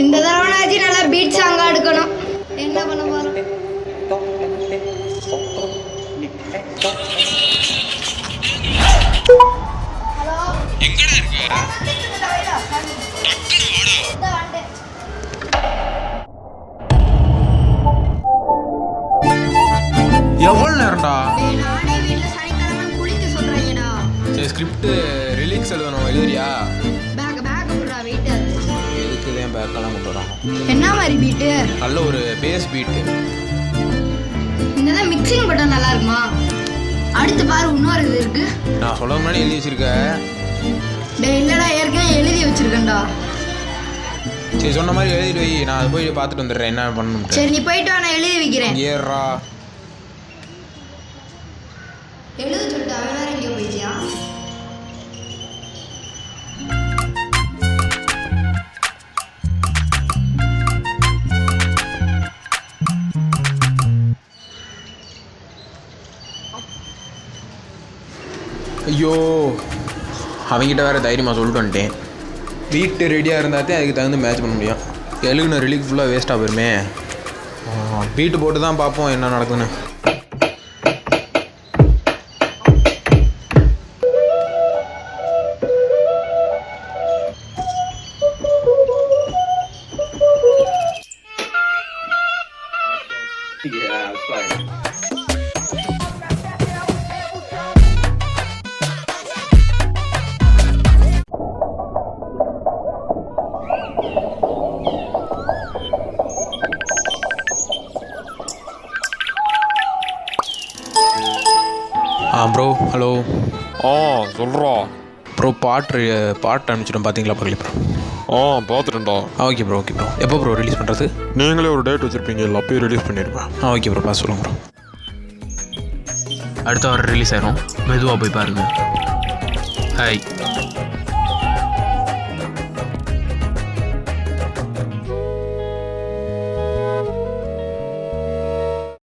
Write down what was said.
இந்த தடவை நல்லா பீட் சாங்கா எடுக்கணும். என்ன பண்ண போறோம்? எங்கடா இருக்க? எவ்வளவு நேரம்டா? நானே வீட்ல சனிக்கிழமை குளிக்க சொல்றேன்டா. சரி ஸ்கிரிப்ட் ரிலீக்ஸ் எழுதணும், எழுதுறியா? பேக் போடுறா வெயிட். எதுக்கு தான் பேக்கெல்லாம் கொண்டு வரோம்? என்ன மாதிரி பீட்டு? நல்ல ஒரு பேஸ் பீட்டு. இந்த மிக்சிங் போட்டா நல்லா இருக்குமா? அடுத்து பாரு இன்னொரு இது இருக்கு. நான் சொல்ல முன்னாடி எழுதி வச்சிருக்கேன். டேய் இல்லடா ஏற்கனவே எழுதி வச்சிருக்கேன்டா. சரி சொன்ன மாதிரி எழுதிட்டு வை, நான் அதை போய் பார்த்துட்டு வந்துடுறேன் என்ன பண்ணணும். சரி நீ போயிட்டு வா, நான் எழுதி வைக்கிறேன். ஏறா எழுத சொல்லிட்டு அவன் வேற எங்கேயோ போயிட்டியா? ஐயோ அவங்ககிட்ட வேறு தைரியமாக சொல்லிட்டு வந்துட்டேன். வீட்டு ரெடியாக இருந்தால் அதுக்கு தகுந்த மேட்ச் பண்ண முடியும். எழுகுன ரிலீக் ஃபுல்லாக வேஸ்ட்டாக போயிருமே. வீட்டு போட்டு தான் பார்ப்போம் என்ன நடக்குதுன்னு. Bro hello. சொல்கிறா ப்ரோ. பாட்டு அனுப்பிச்சிடும் பார்த்தீங்களா பரவாயில்ல ப்ரோ? பார்த்துட்டேன்டா. Okay bro okay bro. எப்போ ப்ரோ ரிலீஸ் பண்ணுறது? நீங்களே ஒரு டேட் வச்சுருப்பீங்க, இல்லை அப்போயே ரிலீஸ் பண்ணிடுவேன். ஓகே ப்ரோ பார்த்து சொல்லுங்கள் ப்ரோ. அடுத்த வாரம் ரிலீஸ் ஆயிரும், மெதுவாக போய் பாருங்கள். ஹாய்.